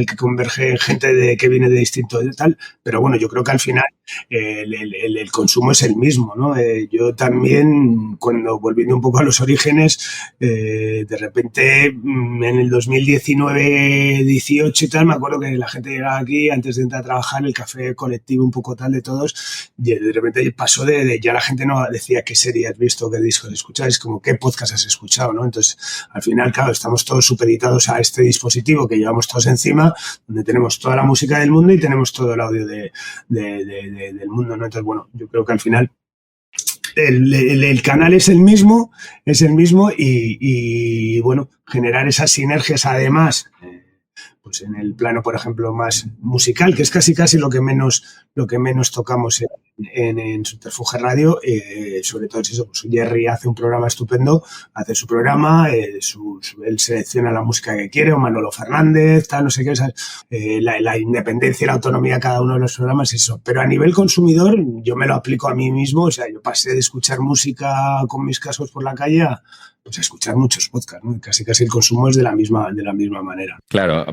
que converge gente que viene de distinto de tal, pero bueno, yo creo que al final el consumo es el mismo, ¿no? Yo también, volviendo un poco a los orígenes, de repente en el 2019-18 y tal, me acuerdo que la gente llegaba aquí antes de entrar a trabajar, el café colectivo un poco tal de todos, y de repente pasó ya la gente no decía qué serie has visto, qué discos escucháis, como qué podcast has escuchado, ¿no? Entonces, al final, claro, estamos todos supeditados a este dispositivo que llevamos todos encima, donde tenemos toda la música del mundo y tenemos todo el audio del mundo, ¿no? Entonces, bueno, yo creo que al final el canal es el mismo y bueno, generar esas sinergias además, pues en el plano, por ejemplo, más musical, que es casi lo que menos tocamos en Subterfuge Radio, sobre todo es eso, pues Jerry hace un programa estupendo, hace su programa, él selecciona la música que quiere, o Manolo Fernández, tal, no sé qué, la independencia y la autonomía de cada uno de los programas, eso. Pero a nivel consumidor, yo me lo aplico a mí mismo, o sea, yo pasé de escuchar música con mis cascos por la calle a escuchar muchos podcasts, ¿no? Casi el consumo es de la misma manera. Claro,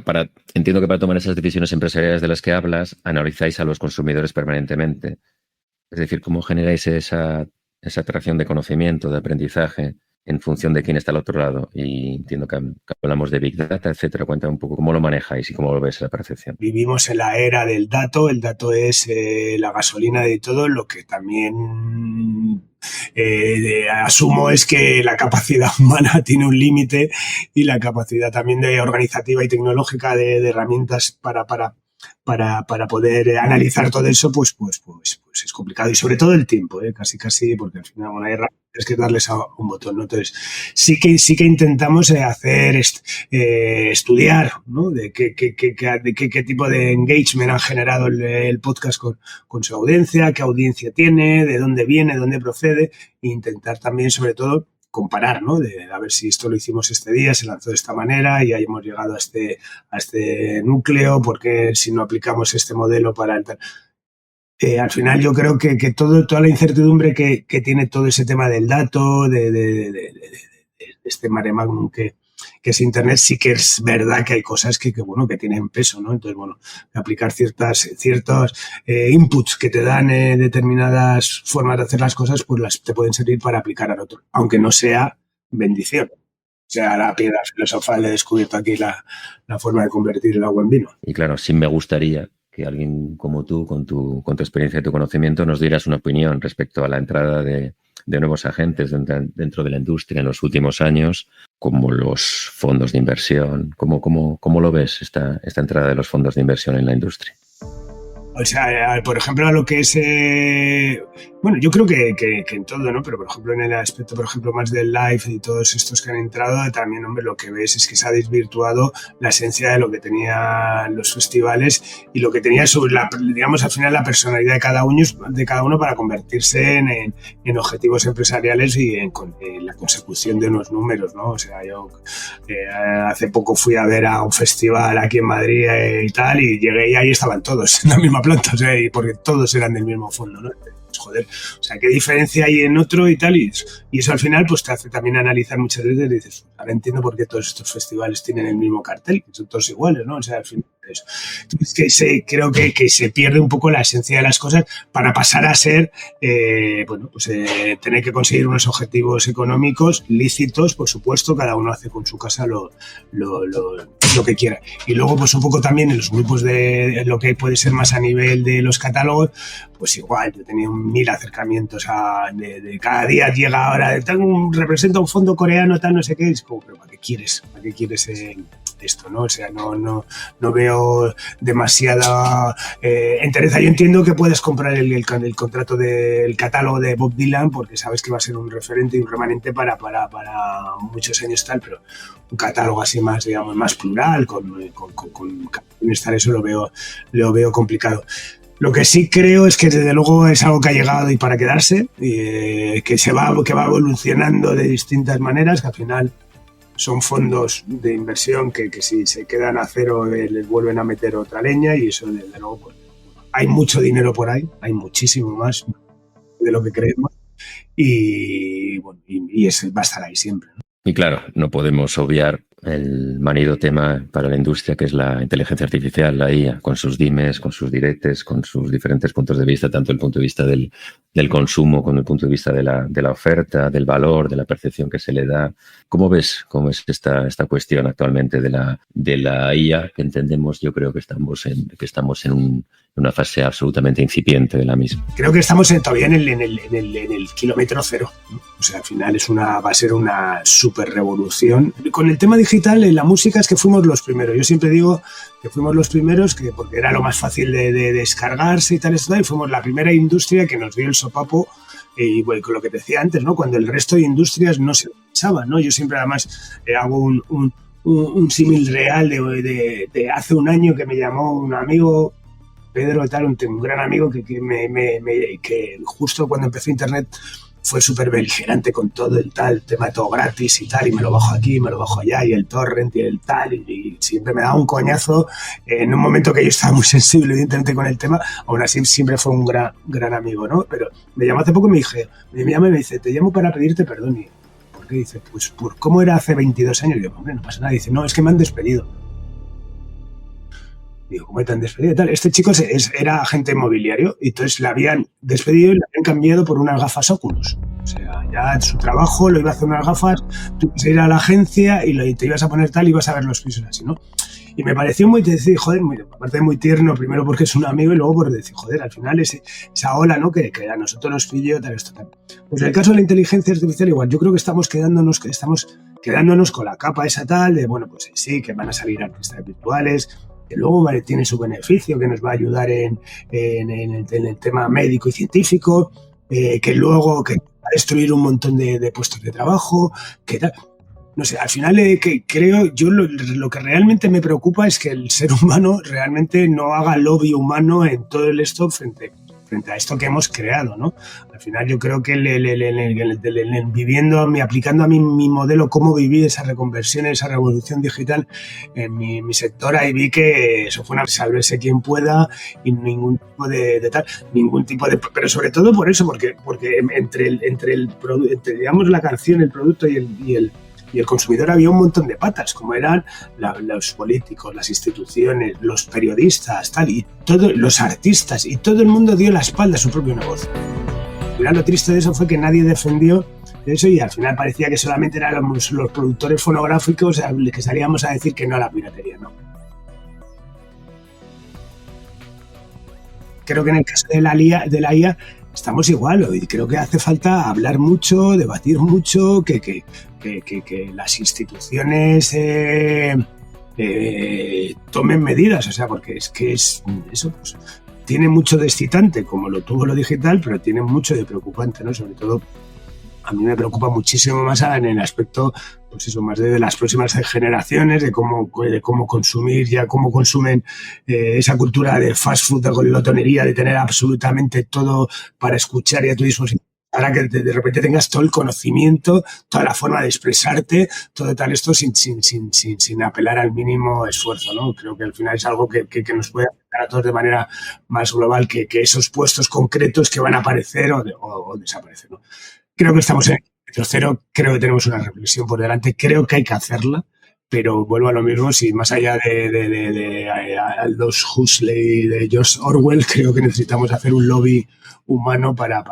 entiendo que para tomar esas decisiones empresariales de las que hablas, analizáis a los consumidores permanentemente. Es decir, ¿cómo generáis esa atracción de conocimiento, de aprendizaje en función de quién está al otro lado? Y entiendo que hablamos de Big Data, etcétera. Cuéntame un poco cómo lo manejáis y cómo lo ves en la percepción. Vivimos en la era del dato. El dato es la gasolina de todo, lo que también asumo es que la capacidad humana tiene un límite y la capacidad también organizativa y tecnológica de herramientas para poder analizar todo eso, pues es complicado. Y sobre todo el tiempo, casi, porque al final una herramienta es que darles a un botón, ¿no? Entonces, sí que intentamos estudiar, ¿no? De qué tipo de engagement han generado el podcast con su audiencia, qué audiencia tiene, de dónde viene, dónde procede, e intentar también, sobre todo, comparar, ¿no? A ver si esto lo hicimos este día, se lanzó de esta manera y ahí hemos llegado a este núcleo, porque si no aplicamos este modelo para el... al final yo creo que toda la incertidumbre que tiene todo ese tema del dato, de este mare magnum que es Internet, sí que es verdad que hay cosas que tienen peso, ¿no? Entonces, bueno, aplicar ciertos inputs que te dan determinadas formas de hacer las cosas, pues te pueden servir para aplicar al otro, aunque no sea bendición. O sea, la piedra filosofal, he descubierto aquí la forma de convertir el agua en vino. Y claro, sí me gustaría que alguien como tú, con tu experiencia y tu conocimiento, nos dieras una opinión respecto a la entrada de nuevos agentes dentro de la industria en los últimos años, como los fondos de inversión. ¿Cómo lo ves esta entrada de los fondos de inversión en la industria? O sea, por ejemplo, a lo que es... Bueno, yo creo que en todo, ¿no? Pero, por ejemplo, en el aspecto, por ejemplo, más del live y todos estos que han entrado, también, hombre, lo que ves es que se ha desvirtuado la esencia de lo que tenían los festivales y lo que tenía sobre, digamos, al final la personalidad de cada uno para convertirse en objetivos empresariales y en la consecución de unos números, ¿no? O sea, yo hace poco fui a ver a un festival aquí en Madrid y tal, y llegué y ahí estaban todos en la misma planta, o sea, y porque todos eran del mismo fondo, ¿no? Joder, o sea, ¿qué diferencia hay en otro y tal? Y eso al final pues te hace también analizar muchas veces y dices, ahora entiendo por qué todos estos festivales tienen el mismo cartel, que son todos iguales, ¿no? O sea, al final eso. Entonces, creo que se pierde un poco la esencia de las cosas para pasar a ser, tener que conseguir unos objetivos económicos lícitos, por supuesto, cada uno hace con su casa lo que quiera. Y luego, pues un poco también en los grupos de lo que puede ser más a nivel de los catálogos, pues igual, yo he tenido 1000 acercamientos de cada día llega ahora, representa un fondo coreano, tal, no sé qué, es como, pero ¿para qué quieres? ¿Para qué quieres esto, no? O sea, no veo demasiada entereza. Yo entiendo que puedes comprar el contrato del catálogo de Bob Dylan porque sabes que va a ser un referente y un remanente para muchos años tal, pero un catálogo así más, digamos, más plural, con canciones tal, eso lo veo complicado. Lo que sí creo es que desde luego es algo que ha llegado y para quedarse, que va evolucionando de distintas maneras, que al final son fondos de inversión que si se quedan a cero les vuelven a meter otra leña, y eso desde luego pues, hay mucho dinero por ahí, hay muchísimo más de lo que creemos, y bueno, y eso va a estar ahí siempre, ¿no? Y claro, no podemos obviar el manido tema para la industria, que es la inteligencia artificial, la IA, con sus dimes, con sus diretes, con sus diferentes puntos de vista, tanto el punto de vista del consumo como el punto de vista de la oferta, del valor, de la percepción que se le da. ¿Cómo ves esta cuestión actualmente de la IA? Que entendemos, yo creo que estamos en una fase absolutamente incipiente de la misma. Creo que estamos todavía en el kilómetro cero, ¿no? O sea, al final va a ser una super revolución. Con el tema digital en la música es que fuimos los primeros. Yo siempre digo que fuimos los primeros porque era lo más fácil de descargarse y tal, y fuimos la primera industria que nos dio el sopapo. Y bueno, con lo que te decía antes, ¿no? Cuando el resto de industrias no se pensaban, ¿no? Yo siempre además hago un símil real de hace un año que me llamó un amigo, Pedro, tal, un gran amigo que justo cuando empezó Internet fue súper beligerante con todo el tema todo gratis y tal, y me lo bajo aquí, me lo bajo allá, y el torrent y el tal, y siempre me daba un coñazo en un momento que yo estaba muy sensible evidentemente con el tema. Aún así siempre fue un gran amigo, ¿no? Pero me llamó hace poco y me dice, te llamo para pedirte perdón. Y ¿por qué? Dice, pues por cómo era hace 22 años. Y yo, hombre, no pasa nada. Dice, no, es que me han despedido. Digo, ¿cómo te han despedido? Tal. Este chico era agente inmobiliario y entonces le habían despedido y le habían cambiado por unas gafas Oculus. O sea, ya su trabajo lo iba a hacer unas gafas, tú ibas a ir a la agencia y te ibas a poner tal y ibas a ver los pisos así, ¿no? Y me pareció muy, joder, aparte muy tierno, primero porque es un amigo y luego por decir, joder, al final esa ola, ¿no? Que a nosotros nos pilló, tal, esto, tal. Pues en el caso de la inteligencia artificial igual, yo creo que estamos quedándonos con la capa esa tal de, bueno, pues sí, que van a salir artistas virtuales, que luego tiene su beneficio, que nos va a ayudar en el tema médico y científico, que luego que va a destruir un montón de puestos de trabajo, que tal. No sé, al final creo, yo lo que realmente me preocupa es que el ser humano realmente no haga lobby humano en todo el esto frente a esto que hemos creado, ¿no? Al final yo creo que aplicando a mí mi modelo, cómo viví esa reconversión, esa revolución digital en mi sector, ahí vi que eso fue una sálvese quien pueda y ningún tipo de tal, pero sobre todo por eso, porque entre digamos la canción, el producto y el consumidor había un montón de patas, como eran los políticos, las instituciones, los periodistas, tal, y todos los artistas, y todo el mundo dio la espalda a su propio negocio. Al final lo triste de eso fue que nadie defendió eso y al final parecía que solamente eran los productores fonográficos que salíamos a decir que no a la piratería, ¿no? Creo que en el caso de la IA estamos igual, y creo que hace falta hablar mucho, debatir mucho, que las instituciones tomen medidas, o sea, porque es eso, pues tiene mucho de excitante, como lo tuvo lo digital, pero tiene mucho de preocupante, ¿no? Sobre todo, a mí me preocupa muchísimo más en el aspecto, pues eso, más de las próximas generaciones, de cómo consumir, ya cómo consumen esa cultura de fast food, de glotonería, de tener absolutamente todo para escuchar y a tu disposición. Para que de repente tengas todo el conocimiento, toda la forma de expresarte, todo tal esto sin apelar al mínimo esfuerzo, ¿no? Creo que al final es algo que nos puede afectar a todos de manera más global que esos puestos concretos que van a aparecer o desaparecer, ¿no? Creo que estamos en el cero, creo que tenemos una reflexión por delante, creo que hay que hacerla, pero vuelvo a lo mismo, si más allá de Aldous Huxley, de George Orwell, creo que necesitamos hacer un lobby humano para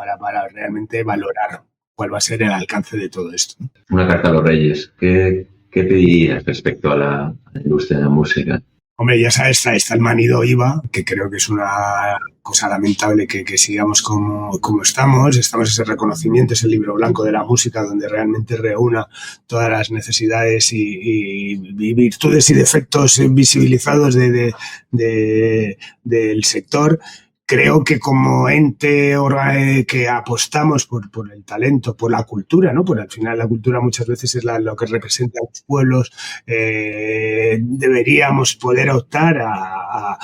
realmente valorar cuál va a ser el alcance de todo esto. Una carta a los Reyes. ¿Qué pedirías respecto a la industria de la música? Hombre, ya sabes, está el manido IVA, que creo que es una cosa lamentable que sigamos como estamos. Estamos ese reconocimiento, ese libro blanco de la música, donde realmente reúna todas las necesidades y virtudes y defectos visibilizados del sector. Creo que como ente que apostamos por el talento, por la cultura, ¿no? Por al final la cultura muchas veces es lo que representa a los pueblos, deberíamos poder optar a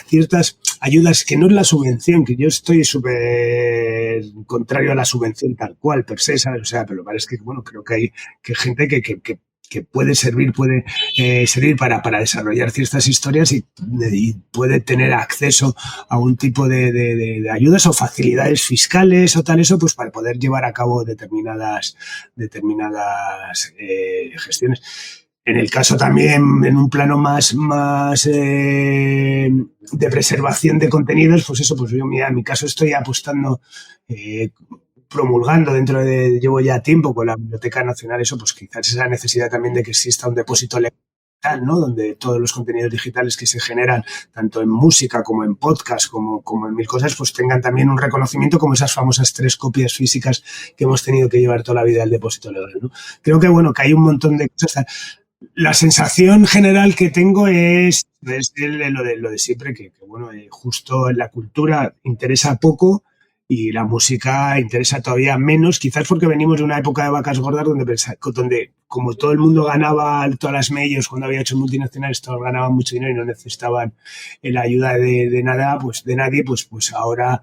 ciertas ayudas que no es la subvención, que yo estoy súper contrario a la subvención tal cual, per se, ¿sabes? O sea, pero parece que, bueno, creo que hay gente que puede servir para desarrollar ciertas historias y puede tener acceso a un tipo de ayudas o facilidades fiscales o tal eso, pues para poder llevar a cabo determinadas gestiones. En el caso también, en un plano más de preservación de contenidos, pues eso, pues yo en mi caso estoy apostando, promulgando llevo ya tiempo con la Biblioteca Nacional, eso, pues quizás esa necesidad también de que exista un depósito legal, ¿no? Donde todos los contenidos digitales que se generan, tanto en música como en podcast, como en mil cosas, pues tengan también un reconocimiento como esas famosas 3 copias físicas que hemos tenido que llevar toda la vida al depósito legal, ¿no? Creo que, bueno, que hay un montón de cosas. La sensación general que tengo es lo de siempre, que bueno, justo en la cultura interesa poco y la música interesa todavía menos, quizás porque venimos de una época de vacas gordas donde como todo el mundo ganaba, todas las medios cuando había hecho multinacionales, todos ganaban mucho dinero y no necesitaban la ayuda de nada, pues de nadie, pues ahora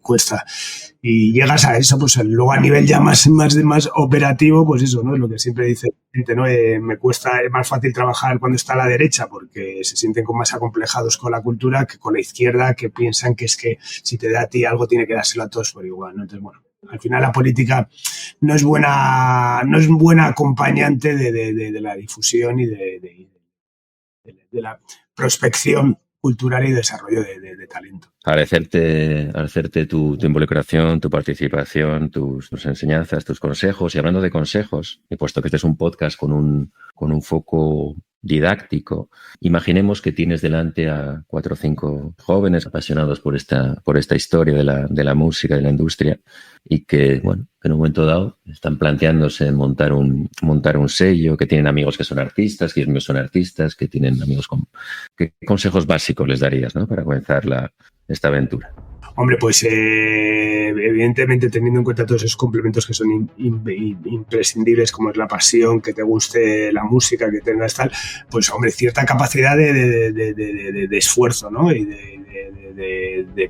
cuesta. Y llegas a eso, pues luego a nivel ya más operativo, pues eso, ¿no? Es lo que siempre dice la gente, ¿no? Me cuesta, es más fácil trabajar cuando está a la derecha porque se sienten más acomplejados con la cultura que con la izquierda, que piensan que es que si te da a ti algo tiene que dárselo a todos por igual, ¿no? Entonces, bueno, al final la política no es buena acompañante de la difusión y de la prospección cultural y desarrollo de talento. Agradecerte tu involucración, tu participación, tus enseñanzas, tus consejos. Y hablando de consejos, y puesto que este es un podcast con un foco didáctico, imaginemos que tienes delante a 4 o 5 jóvenes apasionados por esta historia de la música, de la industria, y que, bueno, en un momento dado están planteándose montar un sello, que tienen amigos que son artistas, que ellos mismos son artistas, que tienen amigos con... ¿Qué consejos básicos les darías, ¿no? Para comenzar esta aventura? Hombre, pues evidentemente teniendo en cuenta todos esos complementos que son imprescindibles, como es la pasión, que te guste la música, que tengas tal, pues hombre, cierta capacidad de esfuerzo, ¿no? Y de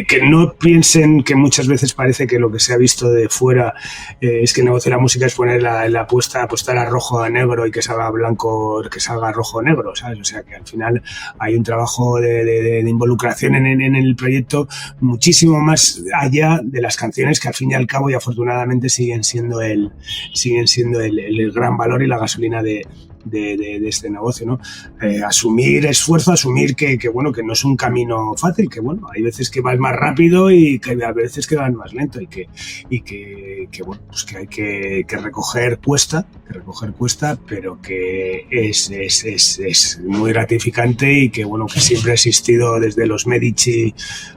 que no piensen que muchas veces parece que lo que se ha visto de fuera es que el negocio de la música es poner la apuesta, apostar a rojo a negro y que salga blanco, que salga rojo o negro, ¿sabes? O sea que al final hay un trabajo de involucración en el proyecto muchísimo más allá de las canciones, que al fin y al cabo y afortunadamente siguen siendo el gran valor y la gasolina de este negocio, ¿no? Asumir esfuerzo, asumir que bueno, que no es un camino fácil, que bueno, hay veces que vas más rápido y que a veces que vas más lento y que bueno, pues que hay que recoger cuesta, pero que es muy gratificante y que bueno, que siempre ha existido desde los Medici,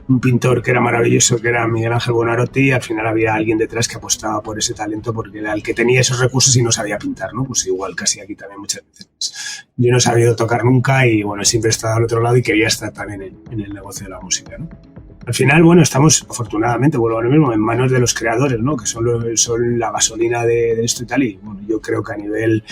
un pintor que era maravilloso, que era Miguel Ángel Buonarroti, y al final había alguien detrás que apostaba por ese talento porque era el que tenía esos recursos y no sabía pintar, ¿no? Pues igual casi aquí también muchas muchas veces. Yo no he sabido tocar nunca y bueno, siempre he estado al otro lado y quería estar también en el negocio de la música, ¿no? Al final, bueno, estamos afortunadamente, vuelvo a lo mismo, en manos de los creadores, ¿no? Que son la gasolina de esto y tal. Y bueno, yo creo que a nivel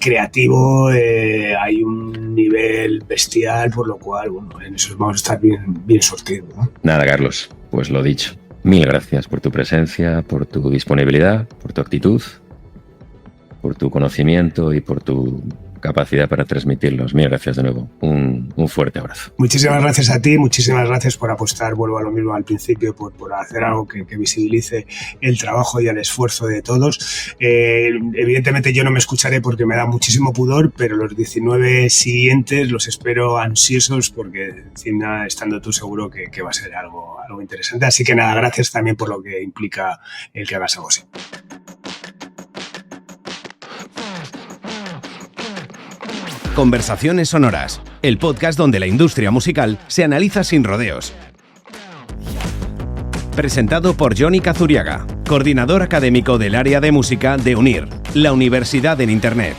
creativo hay un nivel bestial, por lo cual, bueno, en eso vamos a estar bien sortidos, ¿no? Nada, Carlos, pues lo dicho. Mil gracias por tu presencia, por tu disponibilidad, por tu actitud, por tu conocimiento y por tu capacidad para transmitirlos. Mil gracias de nuevo. Un fuerte abrazo. Muchísimas gracias a ti, muchísimas gracias por apostar, vuelvo a lo mismo al principio, por hacer algo que visibilice el trabajo y el esfuerzo de todos. Evidentemente yo no me escucharé porque me da muchísimo pudor, pero los 19 siguientes los espero ansiosos porque encima, estando tú, seguro que va a ser algo interesante. Así que nada, gracias también por lo que implica el que hagas algo así. Conversaciones Sonoras, el podcast donde la industria musical se analiza sin rodeos. Presentado por Johnny Cazuriaga, coordinador académico del área de música de UNIR, la Universidad en Internet.